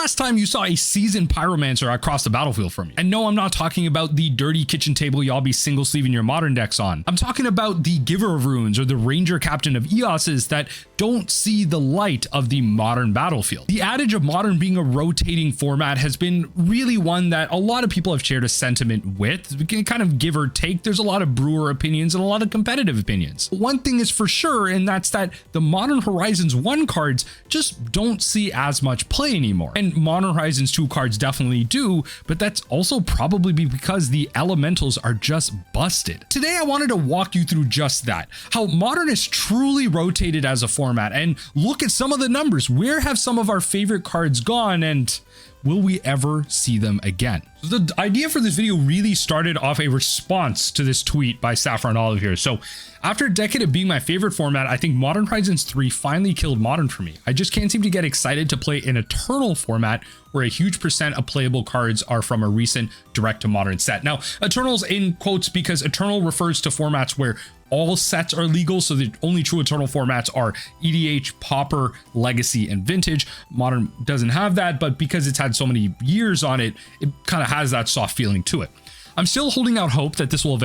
last time you saw a seasoned pyromancer across the battlefield from you? And no, I'm not talking about the dirty kitchen table y'all be single sleeving your modern decks on. I'm talking about the giver of runes or the ranger captain of EOSs that don't see the light of the modern battlefield. The adage of modern being a rotating format has been really one that a lot of people have shared a sentiment with. We can kind of give or take. There's a lot of brewer opinions and a lot of competitive opinions. One thing is for sure, and that's that the Modern Horizons 1 cards just don't see as much play anymore. And Modern Horizons 2 cards definitely do, but that's also probably because the elementals are just busted. Today I wanted to walk you through just that, how Modern is truly rotated as a format, and look at some of the numbers. Where have some of our favorite cards gone, and will we ever see them again? So the idea for this video really started off a response to this tweet by Saffron Olive here. So after a decade of being my favorite format, I think Modern Horizons 3 finally killed Modern for me. I just can't seem to get excited to play an Eternal format where a huge percent of playable cards are from a recent direct to modern set. Now, Eternal's in quotes because Eternal refers to formats where all sets are legal, so the only true Eternal formats are EDH, Pauper, Legacy, and Vintage. Modern doesn't have that, but because it's had so many years on it, it kind of has that soft feeling to it. I'm still holding out hope that this will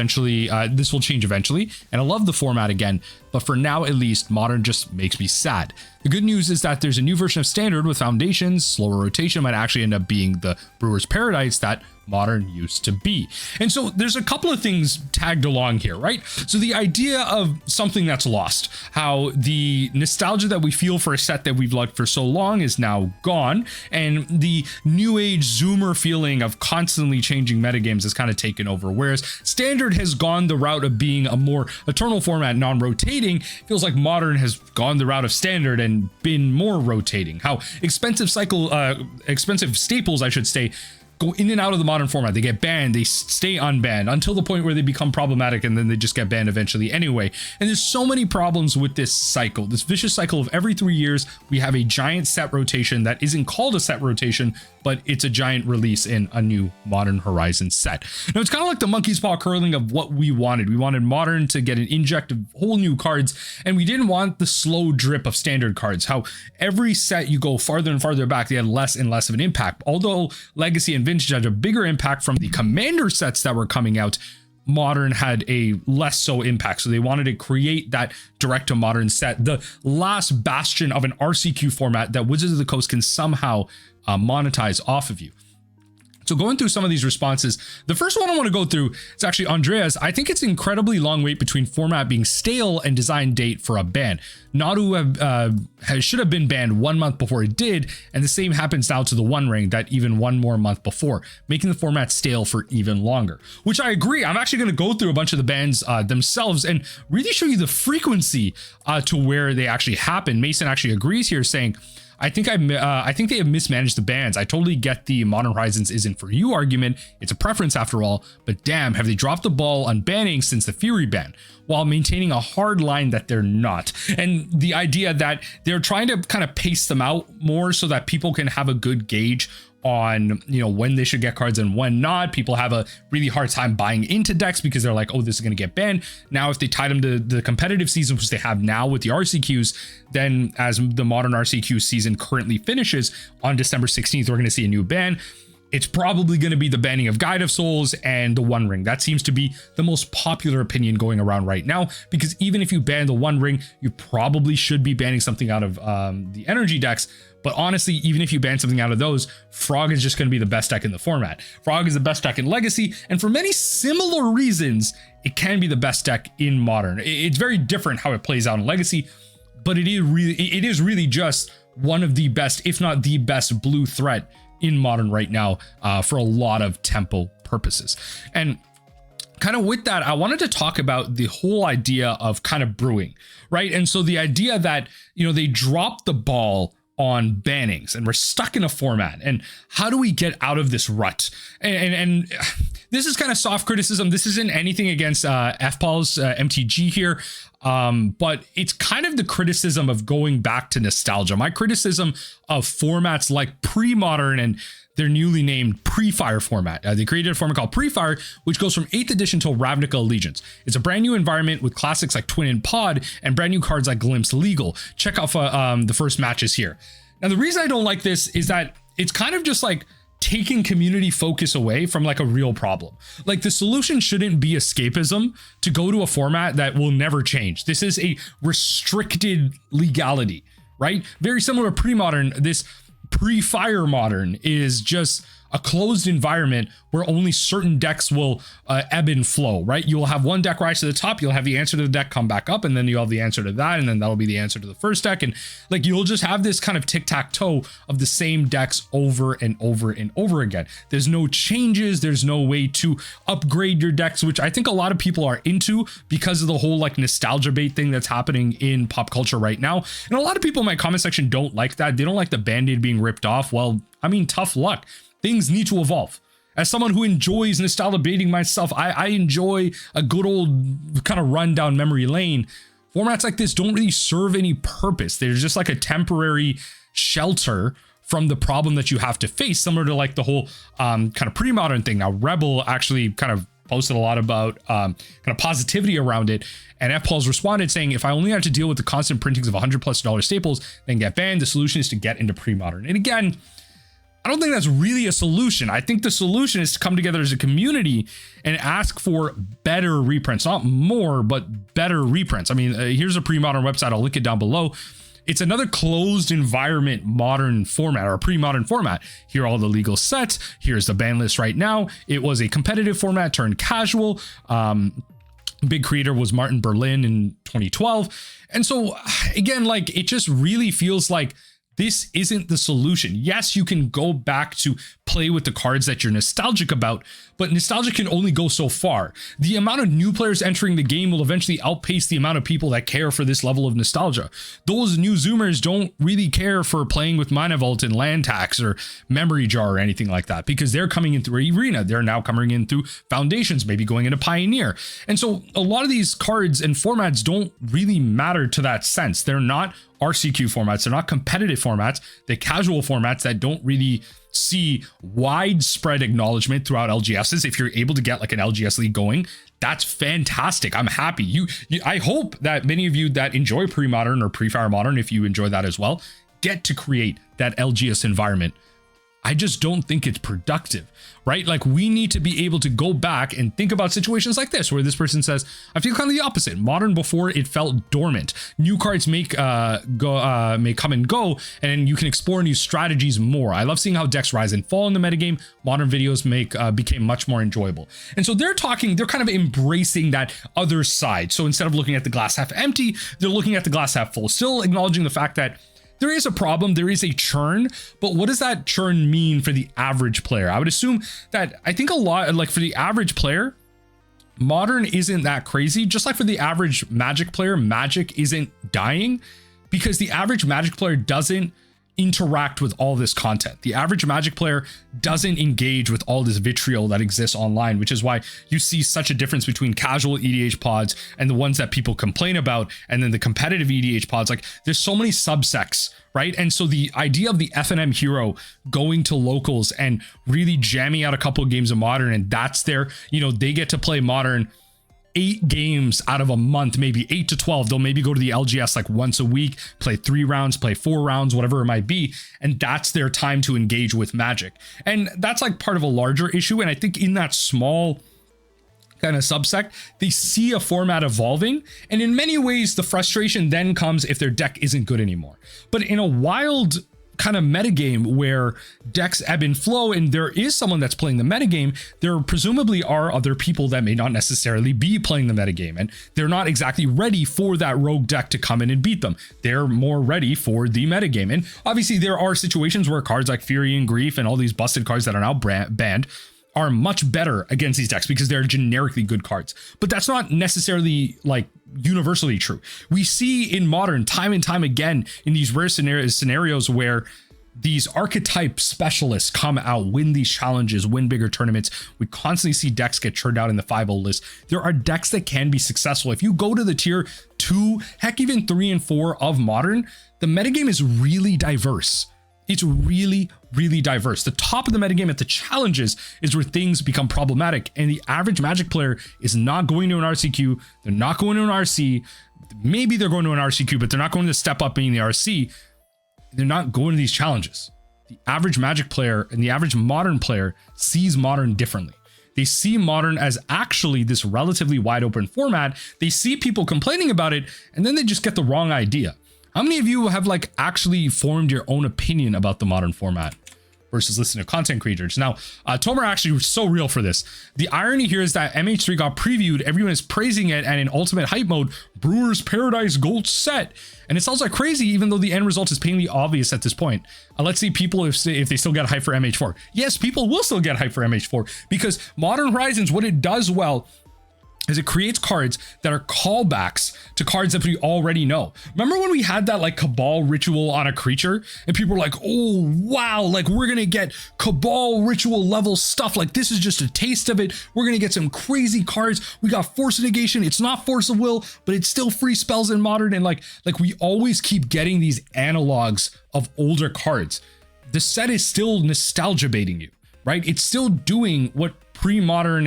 change eventually, and I love the format again, but for now at least, Modern just makes me sad. The good news is that there's a new version of Standard with Foundations. Slower rotation might actually end up being the Brewer's Paradise that Modern used to be. And so there's a couple of things tagged along here, right? So the idea of something that's lost, how the nostalgia that we feel for a set that we've loved for so long is now gone, and the new age zoomer feeling of constantly changing metagames has kind of taken over, whereas Standard has gone the route of being a more Eternal format, non-rotating. Feels like Modern has gone the route of Standard and been more rotating. How expensive staples, I should say, go in and out of the Modern format. They get banned, they stay unbanned until the point where they become problematic, and then they just get banned eventually anyway. And there's so many problems with this cycle, this vicious cycle of every 3 years we have a giant set rotation that isn't called a set rotation, but it's a giant release in a new Modern Horizons set. Now it's kind of like the monkey's paw curling of what we wanted. We wanted Modern to get an inject of whole new cards, and we didn't want the slow drip of Standard cards. How every set you go farther and farther back, they had less and less of an impact. Although Legacy and Vintage had a bigger impact from the Commander sets that were coming out, Modern had a less so impact. So they wanted to create that direct to modern set, the last bastion of an RCQ format that Wizards of the Coast can somehow monetize off of you. So going through some of these responses, the first one I want to go through is actually Andreas. I think it's an incredibly long wait between format being stale and design date for a ban. Nadu should have been banned 1 month before it did, and the same happens now to the One Ring, that even one more month before, making the format stale for even longer, which I agree. I'm actually going to go through a bunch of the bans themselves and really show you the frequency to where they actually happen. Mason actually agrees here, saying, I think they have mismanaged the bans. I totally get the Modern Horizons isn't for you argument. It's a preference after all, but damn, have they dropped the ball on banning since the F.I.R.E ban, while maintaining a hard line that they're not. And the idea that they're trying to kind of pace them out more so that people can have a good gauge on, you know, when they should get cards and when not. People have a really hard time buying into decks because they're like, oh, this is going to get banned. Now, if they tie them to the competitive season, which they have now with the RCQs, then as the Modern RCQ season currently finishes on December 16th, we're going to see a new ban. It's probably going to be the banning of Guide of Souls and the One Ring. That seems to be the most popular opinion going around right now, because even if you ban the One Ring, you probably should be banning something out of the energy decks. But honestly, even if you ban something out of those, Frog is just going to be the best deck in the format. Frog is the best deck in Legacy, and for many similar reasons, it can be the best deck in Modern. It's very different how it plays out in Legacy, but it is really just one of the best, if not the best, blue threat in Modern right now for a lot of tempo purposes. And kind of with that, I wanted to talk about the whole idea of kind of brewing, right? And so the idea that, you know, they dropped the ball on bannings and we're stuck in a format, and how do we get out of this rut? And this is kind of soft criticism. This isn't anything against F.I.R.E's MTG here, but it's kind of the criticism of going back to nostalgia. My criticism of formats like pre-modern and their newly named pre-F.I.R.E format. They created a format called pre-F.I.R.E, which goes from 8th edition till Ravnica Allegiance. It's a brand new environment with classics like Twin and Pod and brand new cards like Glimpse Legal. Check off the first matches here. Now, the reason I don't like this is that it's kind of just like taking community focus away from like a real problem. Like the solution shouldn't be escapism to go to a format that will never change. This is a restricted legality, right? Very similar to pre-modern. This pre-F.I.R.E modern is just a closed environment where only certain decks will ebb and flow, right? You'll have one deck rise to the top, you'll have the answer to the deck come back up, and then you'll have the answer to that, and then that'll be the answer to the first deck. And like you'll just have this kind of tic-tac-toe of the same decks over and over and over again. There's no changes, there's no way to upgrade your decks, which I think a lot of people are into because of the whole like nostalgia bait thing that's happening in pop culture right now. And a lot of people in my comment section don't like that. They don't like the band-aid being ripped off. Well, I mean, tough luck. Things need to evolve. As someone who enjoys nostalgia baiting myself, I enjoy a good old kind of run down memory lane. Formats like this don't really serve any purpose. They're just like a temporary shelter from the problem that you have to face, similar to like the whole kind of pre-modern thing. Now, Rebel actually kind of posted a lot about kind of positivity around it. And F.Paul's responded saying, if I only have to deal with the constant printings of $100+ staples, then get banned, the solution is to get into pre-modern. And again, I don't think that's really a solution. I think the solution is to come together as a community and ask for better reprints, not more, but better reprints. I mean, here's a pre-modern website. I'll link it down below. It's another closed environment modern format or a pre-modern format. Here are all the legal sets. Here's the ban list right now. It was a competitive format turned casual. Big creator was Martin Berlin in 2012. And so again, like it just really feels like this isn't the solution. Yes, you can go back to play with the cards that you're nostalgic about, but nostalgia can only go so far. The amount of new players entering the game will eventually outpace the amount of people that care for this level of nostalgia. Those new Zoomers don't really care for playing with Mana Vault and Land Tax or Memory Jar or anything like that because they're coming in through Arena. They're now coming in through Foundations, maybe going into Pioneer. And so a lot of these cards and formats don't really matter to that sense. They're not RCQ formats. They're not competitive formats. They're casual formats that don't really see widespread acknowledgement throughout LGSs. If you're able to get like an LGS league going, that's fantastic. I'm happy. I hope that many of you that enjoy pre-modern or pre-F.I.R.E modern, if you enjoy that as well, get to create that LGS environment. I just don't think it's productive, right? Like we need to be able to go back and think about situations like this, where this person says, I feel kind of the opposite. Modern before it felt dormant. New cards may come and go, and you can explore new strategies more. I love seeing how decks rise and fall in the metagame. Modern videos became much more enjoyable. And so they're kind of embracing that other side. So instead of looking at the glass half empty, they're looking at the glass half full, still acknowledging the fact that there is a problem, there is a churn, but what does that churn mean for the average player? I would assume that I think a lot, like for the average player, modern isn't that crazy. Just like for the average Magic player, Magic isn't dying because the average Magic player doesn't interact with all this content. The average Magic player doesn't engage with all this vitriol that exists online, which is why you see such a difference between casual EDH pods and the ones that people complain about, and then the competitive EDH pods. Like there's so many subsects, right? And so the idea of the FNM hero going to locals and really jamming out a couple of games of modern, and that's their, they get to play modern 8 games out of a month, maybe 8 to 12. They'll maybe go to the LGS like once a week, play 3 rounds, play 4 rounds, whatever it might be. And that's their time to engage with Magic. And that's like part of a larger issue. And I think in that small kind of subsect, they see a format evolving. And in many ways, the frustration then comes if their deck isn't good anymore. But in a wild kind of metagame where decks ebb and flow and there is someone that's playing the metagame, there presumably are other people that may not necessarily be playing the metagame, and they're not exactly ready for that rogue deck to come in and beat them. They're more ready for the metagame. And obviously there are situations where cards like Fury and Grief and all these busted cards that are now banned are much better against these decks because they're generically good cards. But that's not necessarily like universally true. We see in modern time and time again in these rare scenarios where these archetype specialists come out, win these challenges, win bigger tournaments. We constantly see decks get churned out in the 5-0 list. There are decks that can be successful. If you go to the tier 2, heck, even 3 and 4 of modern, the metagame is really diverse. It's really, really diverse. The top of the metagame at the challenges is where things become problematic, and the average Magic player is not going to an RCQ. They're not going to an RC. Maybe they're going to an RCQ, but they're not going to step up being the RC. They're not going to these challenges. the average Magic player and the average Modern player sees Modern differently. They see Modern as actually this relatively wide open format. They see people complaining about it, and then they just get the wrong idea. How many of you have like actually formed your own opinion about the Modern format versus listening to content creators? Now, Tomer actually was so real for this. The irony here is that MH3 got previewed, everyone is praising it, and in ultimate hype mode, Brewer's Paradise Gold set. And it sounds like crazy, even though the end result is painfully obvious at this point. Let's see people if they still get hype for MH4. Yes, people will still get hype for MH4 because Modern Horizons, what it does well is it creates cards that are callbacks to cards that we already know. Remember when we had that like Cabal ritual on a creature and people were like, oh wow, like we're gonna get Cabal ritual level stuff, like this is just a taste of it, we're gonna get some crazy cards. We got Force of Negation, it's not Force of Will, but it's still free spells in Modern. And like we always keep getting these analogs of older cards. The set is still nostalgia baiting you, right? It's still doing what pre-modern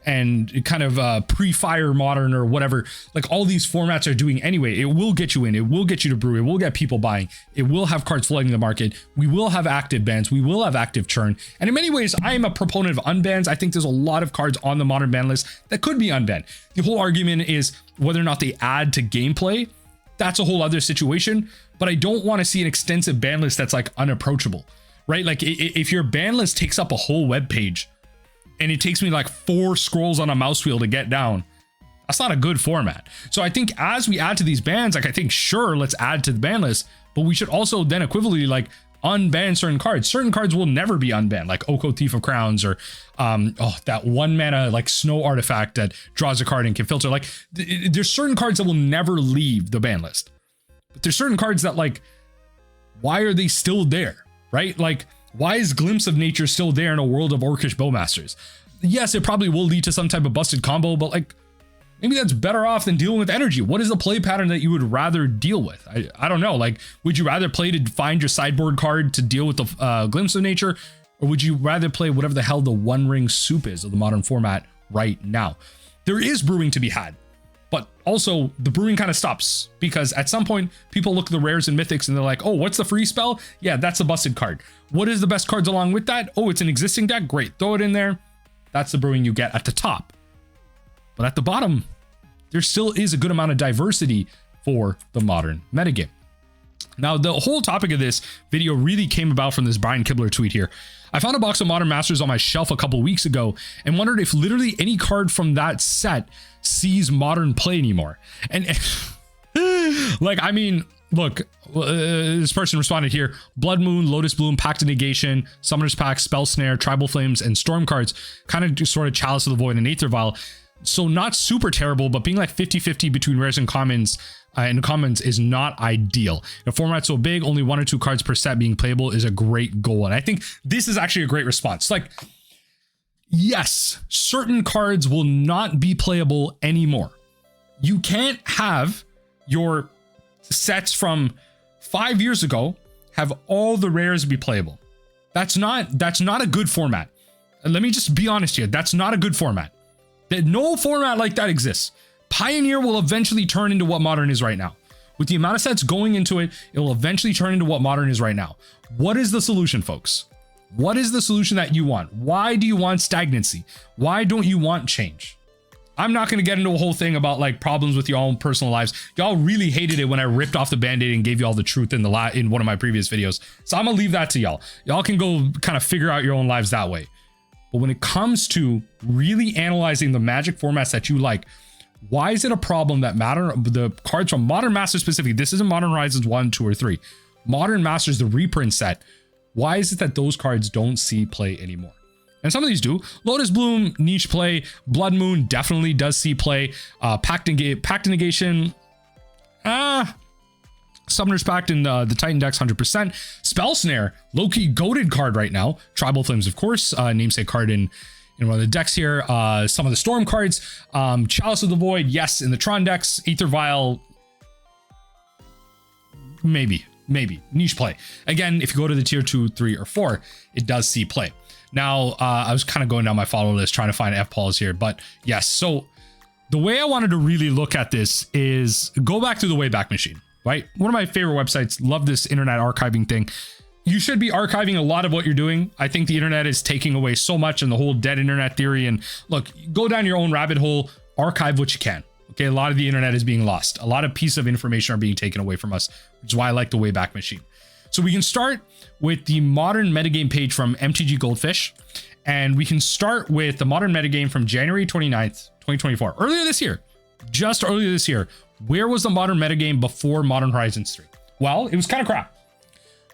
and kind of pre-Fire Modern or whatever, like all these formats are doing anyway. It will get you in, it will get you to brew, it will get people buying, it will have cards flooding the market, we will have active bans, we will have active churn. And in many ways, I am a proponent of unbans. I think there's a lot of cards on the Modern ban list that could be unbanned. The whole argument is whether or not they add to gameplay. That's a whole other situation, but I don't want to see an extensive ban list that's like unapproachable, right? Like if your ban list takes up a whole web page and it takes me like 4 scrolls on a mouse wheel to get down, that's not a good format. So I think as we add to these bans, like I think sure, let's add to the ban list, but we should also then equivalently like unban certain cards. Certain cards will never be unbanned, like Oko Thief of Crowns, or that 1 mana like snow artifact that draws a card and can filter. Like there's certain cards that will never leave the ban list, but there's certain cards that like, why are they still there, right? Like, why is Glimpse of Nature still there in a world of Orcish Bowmasters? Yes, it probably will lead to some type of busted combo, but like maybe that's better off than dealing with energy. What is the play pattern that you would rather deal with? I don't know. Like, would you rather play to find your sideboard card to deal with the Glimpse of Nature, or would you rather play whatever the hell the One Ring soup is of the Modern format right now? There is brewing to be had, but also the brewing kind of stops because at some point people look at the rares and mythics and they're like, oh, what's the free spell? Yeah, that's a busted card. What is the best cards along with that? Oh, it's an existing deck. Great. Throw it in there. That's the brewing you get at the top. But at the bottom, there still is a good amount of diversity for the Modern metagame. Now, the whole topic of this video really came about from this Brian Kibler tweet here. I found a box of Modern Masters on my shelf a couple weeks ago and wondered if literally any card from that set sees Modern play anymore. And like, I mean, look, this person responded here: Blood Moon, Lotus Bloom, Pact of Negation, Summoner's Pact, Spell Snare, Tribal Flames, and Storm cards kind of just sort of Chalice of the Void and Aether Vial. So not super terrible, but being like 50-50 between rares and commons is not ideal. In a format so big, only 1 or 2 cards per set being playable is a great goal. And I think this is actually a great response. Like, yes, certain cards will not be playable anymore. You can't have your sets from 5 years ago have all the rares be playable. That's not a good format. And let me just be honest here. That's not a good format. That no format like that exists. Pioneer will eventually turn into what Modern is right now. With the amount of sets going into it, it will eventually turn into what Modern is right now. What is the solution, folks? What is the solution that you want? Why do you want stagnancy? Why don't you want change? I'm not going to get into a whole thing about like problems with your own personal lives. Y'all really hated it when I ripped off the band-aid and gave you all the truth in one of my previous videos. So I'm gonna leave that to y'all. Y'all can go kind of figure out your own lives that way. But when it comes to really analyzing the Magic formats that you like, why is it a problem that the cards from Modern Masters specifically, this isn't Modern Horizons 1, 2, or 3, Modern Masters, the reprint set, why is it that those cards don't see play anymore? And some of these do. Lotus Bloom, niche play. Blood Moon definitely does see play. Pact of Negation, Summoner's Pact in the Titan decks, 100%. Spell Snare, low-key goated card right now. Tribal Flames, of course, namesake card in one of the decks here. Some of the Storm cards. Chalice of the Void, yes, in the Tron decks. Aether Vial, maybe. Niche play. Again, if you go to the tier 2, 3, or 4, it does see play. Now, I was kind of going down my follow list trying to find F.Pauls here, but yes. So the way I wanted to really look at this is go back to the Wayback Machine, right? One of my favorite websites. Love this internet archiving thing. you should be archiving a lot of what you're doing. I think the internet is taking away so much, and the whole dead internet theory, and look, go down your own rabbit hole, archive what you can. Okay, a lot of the internet is being lost. A lot of pieces of information are being taken away from us, which is why I like the Wayback Machine. So we can start with the modern metagame page from MTG Goldfish, and we can start with the modern metagame from January 29th, 2024. Earlier this year, just earlier this year, where was the modern metagame before Modern Horizons 3? Well, it was kind of crap.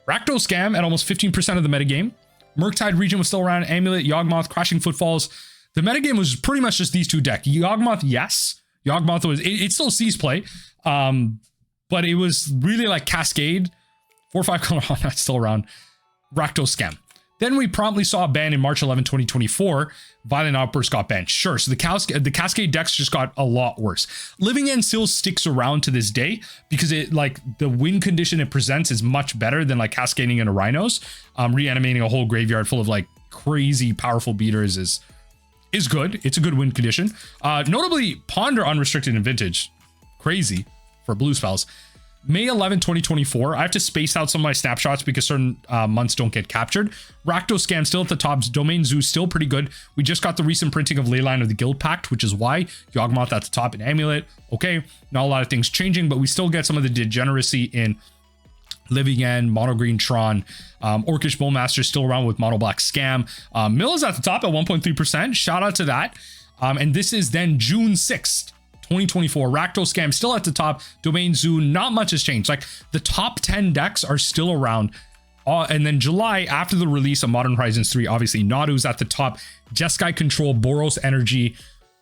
Rakdos Scam at almost 15% of the metagame. Murktide region was still around. Amulet, Yawgmoth, Crashing Footfalls. The metagame was pretty much just these two decks. Yawgmoth, yes. Yawgmoth was, it still sees play. But it was really like Cascade. 4/5 color, that's still around. Rakdos Scam. Then we promptly saw a ban in March 11, 2024. Violent Outburst got banned. Sure, so the Cascade decks just got a lot worse. Living End still sticks around to this day because it, like, the win condition it presents is much better than like cascading into Rhinos. Reanimating a whole graveyard full of like crazy powerful beaters is good. It's a good win condition. Notably, Ponder unrestricted in Vintage. Crazy for blue spells. May 11, 2024. I have to space out some of my snapshots because certain months don't get captured. Rakdos Scam still at the top. Domain Zoo still pretty good. We just got the recent printing of Leyline of the Guild Pact, which is why Yawgmoth at the top and Amulet. Okay, not a lot of things changing, but we still get some of the degeneracy in Living End, Mono Green Tron, Orcish Bowmaster still around with Mono Black Scam. Mill is at the top at 1.3%. Shout out to that. And this is then June 6th. 2024. Rakdos Scam still at the top. Domain Zoo, not much has changed. Like, the top 10 decks are still around. And then July, after the release of Modern Horizons 3, obviously Nadu's at the top. Jeskai Control, Boros Energy,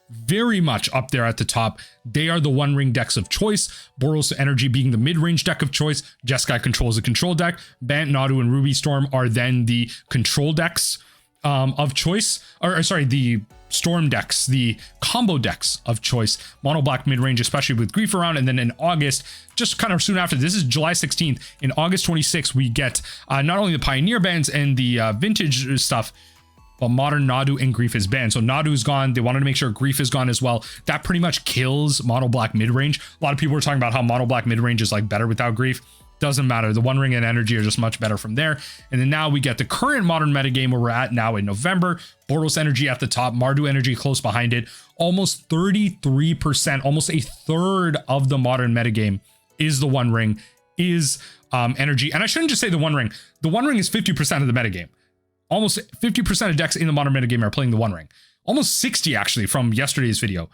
very much up there at the top. They are the one ring decks of choice. Boros Energy being the mid-range deck of choice. Jeskai Control is a control deck. Bant, Nadu, and Ruby Storm are then the control decks of choice. Or sorry, the Storm decks, the combo decks of choice. Mono Black mid-range, especially with Grief around. And then in August, just kind of soon after, this is July 16th. In August 26th, we get not only the Pioneer bans and the Vintage stuff, but Modern Nadu and Grief is banned. So Nadu's gone. They wanted to make sure Grief is gone as well. That pretty much kills Mono Black mid-range. A lot of people were talking about how Mono Black mid-range is like better without Grief. Doesn't matter. The One Ring and Energy are just much better from there. And then now we get the current modern metagame where we're at now in November. Boros Energy at the top, Mardu Energy close behind it. Almost 33%, almost a third of the modern metagame is the One Ring, is Energy. And I shouldn't just say the One Ring. The One Ring is 50% of the metagame. Almost 50% of decks in the modern metagame are playing the One Ring. Almost 60 actually from yesterday's video.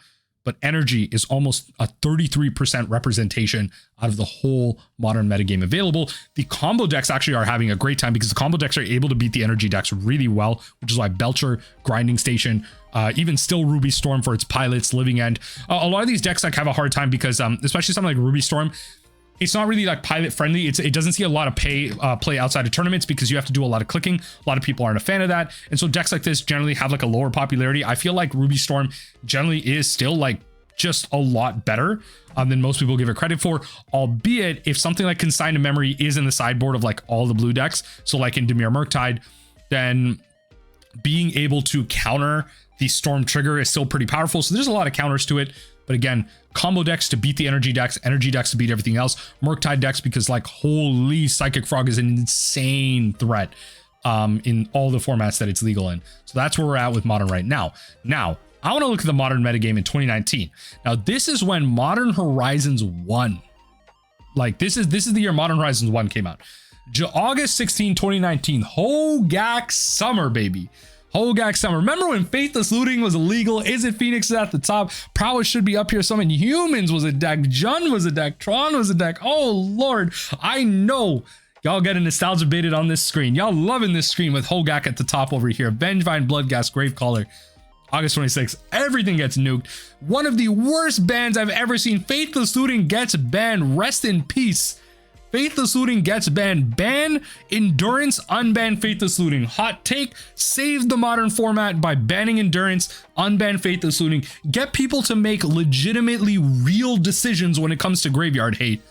But Energy is almost a 33% representation out of the whole modern metagame available. The combo decks actually are having a great time because the combo decks are able to beat the Energy decks really well, which is why Belcher, Grinding Station, even still Ruby Storm for its pilots, Living End. A lot of these decks like have a hard time because especially something like Ruby Storm, it's not really like pilot friendly. It doesn't see a lot of play outside of tournaments because you have to do a lot of clicking. A lot of people aren't a fan of that. And so decks like this generally have like a lower popularity. I feel like Ruby Storm generally is still like just a lot better than most people give it credit for. Albeit if something like Consigned to Memory is in the sideboard of like all the blue decks, so like in Dimir Murktide, then being able to counter the Storm trigger is still pretty powerful. So there's a lot of counters to it. But again, combo decks to beat the Energy decks to beat everything else. Murktide decks because like holy Psychic Frog is an insane threat in all the formats that it's legal in. So that's where we're at with Modern right now. Now, I want to look at the Modern metagame in 2019. Now, this is when Modern Horizons 1, like this is the year Modern Horizons 1 came out. August 16, 2019, Hogak Summer, baby. Hogak Summer. Remember when Faithless Looting was illegal? Is it Phoenix is at the top? Prowess should be up here. Summon Humans was a deck. Jund was a deck. Tron was a deck. Oh, Lord. I know y'all getting nostalgia baited on this screen. Y'all loving this screen with Hogak at the top over here. Vengevine, Bloodghast, Gravecaller. August 26th, everything gets nuked. One of the worst bans I've ever seen. Faithless Looting gets banned. Rest in peace. Faithless Looting gets banned. Ban Endurance, unban Faithless Looting. Hot take, save the modern format by banning Endurance, unban Faithless Looting. Get people to make legitimately real decisions when it comes to graveyard hate.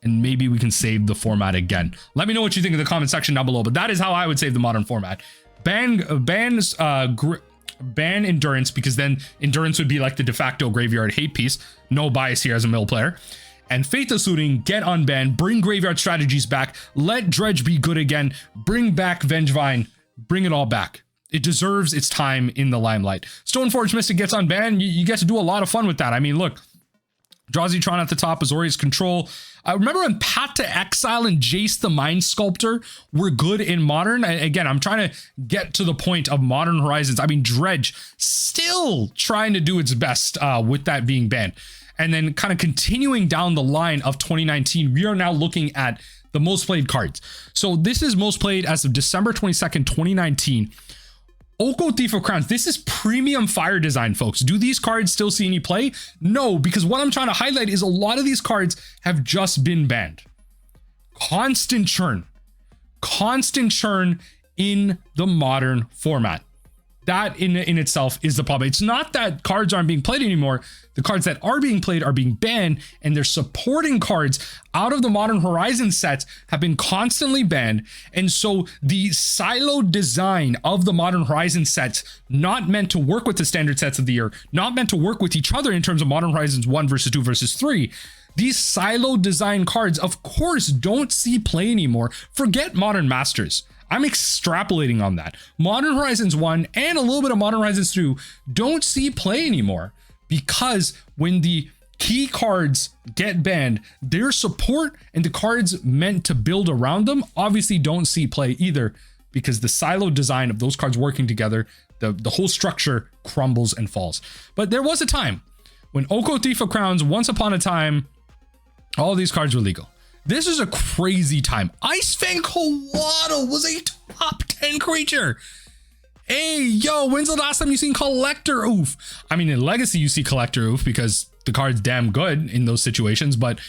And maybe we can save the format again. Let me know what you think in the comment section down below, but that is how I would save the modern format. Ban Endurance because then Endurance would be like the de facto graveyard hate piece. No bias here as a mill player. and Faithless Looting get unbanned, bring Graveyard Strategies back, let Dredge be good again, bring back Vengevine, bring it all back. It deserves its time in the limelight. Stoneforge Mystic gets unbanned. You get to do a lot of fun with that. I mean, look, Drawsytron at the top, Azorius Control. I remember when Path to Exile and Jace the Mind Sculptor were good in Modern. Again, I'm trying to get to the point of Modern Horizons. I mean, Dredge still trying to do its best with that being banned. And then kind of continuing down the line of 2019, we are now looking at the most played cards. So this is most played as of December 22nd, 2019. Oko Thief of Crowns. This is premium F.I.R.E design, folks. Do these cards still see any play? No, because what I'm trying to highlight is a lot of these cards have just been banned. Constant churn in the Modern format. That in itself is the problem. It's not that cards aren't being played anymore. The cards that are being played are being banned, and their supporting cards out of the Modern Horizon sets have been constantly banned. And so the siloed design of the Modern Horizon sets, not meant to work with the standard sets of the year, not meant to work with each other in terms of Modern Horizons 1 versus 2 versus 3. These siloed design cards, of course, don't see play anymore. Forget Modern Masters. I'm extrapolating on that. Modern Horizons 1 and a little bit of Modern Horizons 2 don't see play anymore, because when the key cards get banned, their support and the cards meant to build around them obviously don't see play either, because the silo design of those cards working together, the whole structure crumbles and falls. But there was a time when Oko Thief of Crowns, once upon a time, all these cards were legal. This is a crazy time. Ice Fang Coatl was a top 10 creature. Hey, yo, when's the last time you seen Collector Oof? I mean, in Legacy, you see Collector Oof because the card's damn good in those situations, but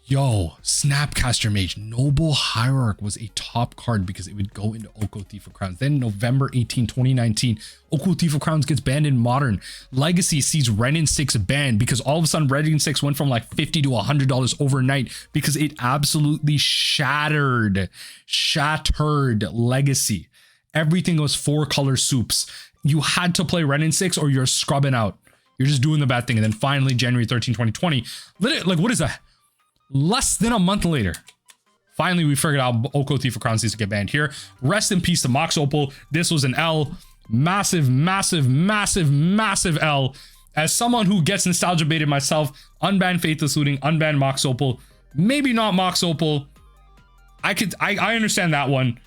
yo, Snapcaster Mage, Noble Hierarch was a top card because it would go into Oko Thief of Crowns. Then November 18, 2019, Oko Thief of Crowns gets banned in Modern. Legacy sees Renin 6 banned because all of a sudden Renin 6 went from like $50 to $100 overnight because it absolutely shattered Legacy. Everything was 4-color soups. You had to play Renin 6 or you're scrubbing out. You're just doing the bad thing. And then finally, January 13, 2020, like, what is that? Less than a month later, finally we figured out Oko Thief of Crowns needs to get banned here. Rest in peace to Mox Opal. This was an L. Massive L. As someone who gets nostalgia baited myself, unbanned Faithless Looting, unbanned Mox Opal. Maybe not Mox Opal. I understand that one.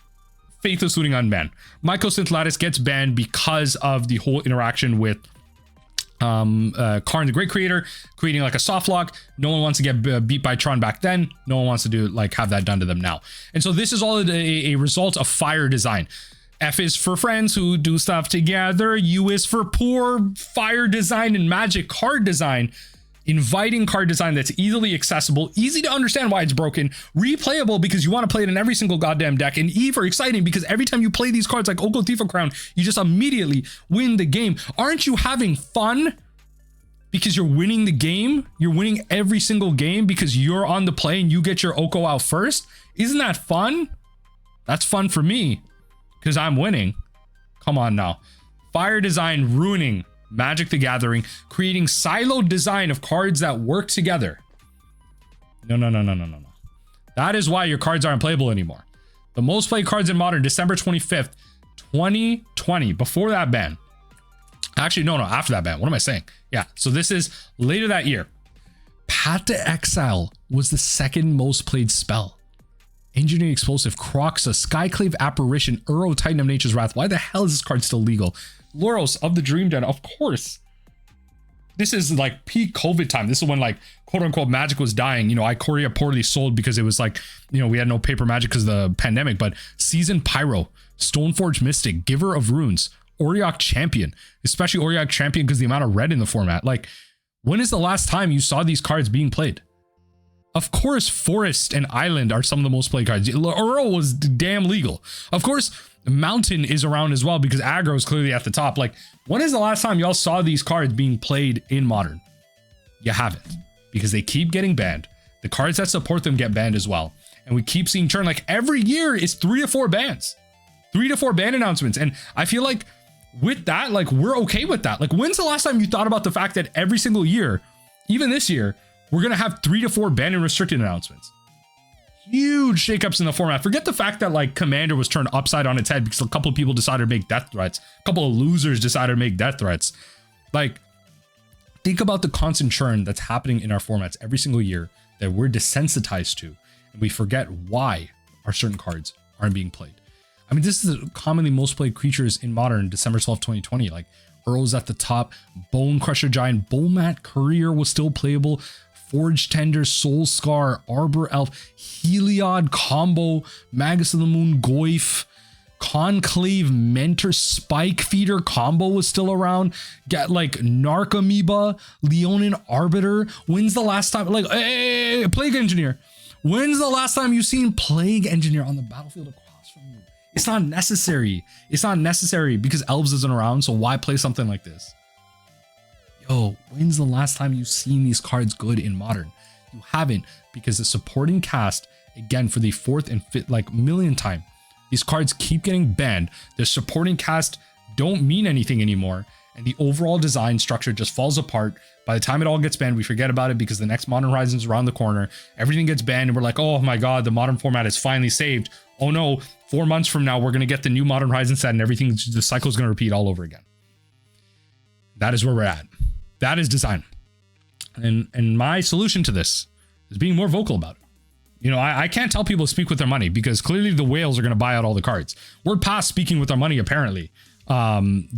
Faithless Looting unbanned. Mycosynth Lattice gets banned because of the whole interaction with Karn the Great Creator creating like a soft lock. No one wants to get beat by Tron back then. No one wants to do like have that done to them now. And so this is all a result of F.I.R.E design. F is for friends who do stuff together. U is for poor F.I.R.E design and Magic card design. Inviting card design that's easily accessible, easy to understand why it's broken, replayable because you want to play it in every single goddamn deck, and E for exciting because every time you play these cards like Oko Thief of Crown, you just immediately win the game. Aren't you having fun? Because you're winning the game? You're winning every single game because you're on the play and you get your Oko out first? Isn't that fun? That's fun for me because I'm winning. Come on now. F.I.R.E design ruining Magic the Gathering, creating siloed design of cards that work together. No. That is why your cards aren't playable anymore. The most played cards in Modern, December 25th, 2020, before that ban. Actually, no, after that ban. What am I saying? Yeah, so this is later that year. Path to Exile was the second most played spell. Engineering Explosive, Croxa, Skyclave Apparition, Uro, Titan of Nature's Wrath. Why the hell is this card still legal? Loros of the Dream Den, of course. This is like peak COVID time. This is when like quote unquote Magic was dying. You know, Ikoria poorly sold because it was like, you know, we had no paper Magic because of the pandemic, but Seasoned Pyro, Stoneforge Mystic, Giver of Runes, Auriok Champion, especially Auriok Champion because the amount of red in the format. Like, when is the last time you saw these cards being played? Of course, Forest and Island are some of the most played cards. Uro was damn legal. Of course, Mountain is around as well because aggro is clearly at the top. Like, when is the last time y'all saw these cards being played in Modern? You haven't, because they keep getting banned. The cards that support them get banned as well. And we keep seeing churn. Like, every year is 3 to 4 bans. 3 to 4 ban announcements. And I feel like with that, like, we're okay with that. Like, when's the last time you thought about the fact that every single year, even this year, We're going to have 3 to 4 banned and restricted announcements. Huge shakeups in the format. Forget the fact that like Commander was turned upside on its head because a couple of people decided to make death threats. A couple of losers decided to make death threats. Like, think about the constant churn that's happening in our formats every single year that we're desensitized to. And we forget why our certain cards aren't being played. I mean, this is the commonly most played creatures in Modern December 12, 2020. Like, Earl's at the top, Bone Crusher Giant, Bolmat Courier was still playable, Forge Tender, Soul Scar, Arbor Elf, Heliod Combo, Magus of the Moon, Goyf, Conclave Mentor, Spike Feeder combo was still around. Get like Narcomoeba, Leonin Arbiter. When's the last time? Like, hey, Plague Engineer. When's the last time you've seen Plague Engineer on the battlefield across from you? It's not necessary. It's not necessary because Elves isn't around. So why play something like this? Yo, when's the last time you've seen these cards good in Modern? You haven't, because the supporting cast, again, for the 4th and 5th, like millionth time, these cards keep getting banned. The supporting cast don't mean anything anymore. And the overall design structure just falls apart. By the time it all gets banned, we forget about it because the next Modern Horizons is around the corner. Everything gets banned and we're like, oh my God, the Modern format is finally saved. Oh no, 4 months from now, we're going to get the new Modern Horizon set and everything, the cycle is going to repeat all over again. That is where we're at. That is design. And my solution to this is being more vocal about it. You know, I can't tell people to speak with their money because clearly the whales are going to buy out all the cards. We're past speaking with our money, apparently,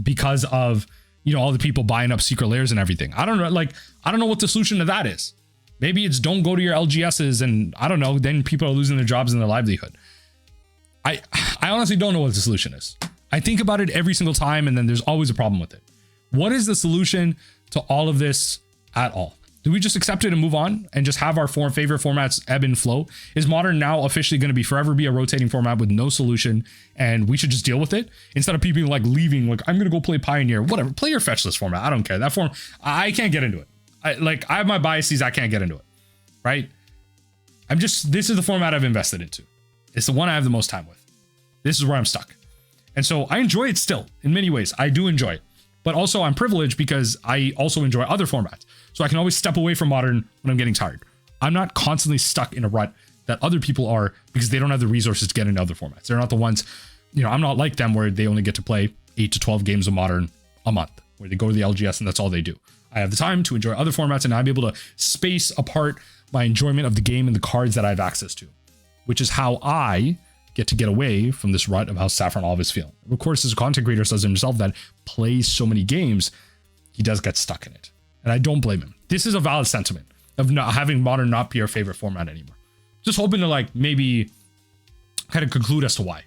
because of, you know, all the people buying up secret layers and everything. I don't know. Like, I don't know what the solution to that is. Maybe it's don't go to your LGSs and I don't know. Then people are losing their jobs and their livelihood. I honestly don't know what the solution is. I think about it every single time and then there's always a problem with it. What is the solution to all of this at all? Do we just accept it and move on and just have our favorite formats ebb and flow? Is Modern now officially going to be forever be a rotating format with no solution and we should just deal with it instead of people like leaving, like, I'm going to go play Pioneer, whatever, play your fetch list format. I don't care. That form, I can't get into it. I have my biases. I can't get into it. Right. This is the format I've invested into. It's the one I have the most time with. This is where I'm stuck. And so I enjoy it still in many ways. I do enjoy it. But also I'm privileged because I also enjoy other formats. So I can always step away from Modern when I'm getting tired. I'm not constantly stuck in a rut that other people are because they don't have the resources to get into other formats. They're not the ones, you know, I'm not like them where they only get to play 8 to 12 games of Modern a month, where they go to the LGS and that's all they do. I have the time to enjoy other formats and I'm able to space apart my enjoyment of the game and the cards that I have access to, which is how I get away from this rut of how Saffron Olive is feeling. Of course, as a content creator says himself that plays so many games, he does get stuck in it. And I don't blame him. This is a valid sentiment of not having Modern not be our favorite format anymore. Just hoping to like maybe kind of conclude as to why.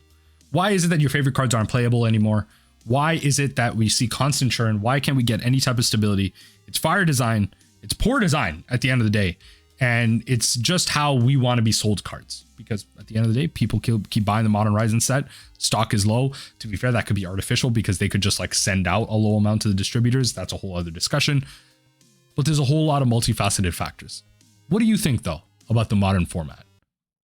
Why is it that your favorite cards aren't playable anymore? Why is it that we see constant churn? Why can't we get any type of stability? It's F.I.R.E design. It's poor design at the end of the day. And it's just how we want to be sold cards. Because at the end of the day, people keep buying the Modern Horizon set. Stock is low. To be fair, that could be artificial because they could just like send out a low amount to the distributors. That's a whole other discussion. But there's a whole lot of multifaceted factors. What do you think, though, about the Modern format?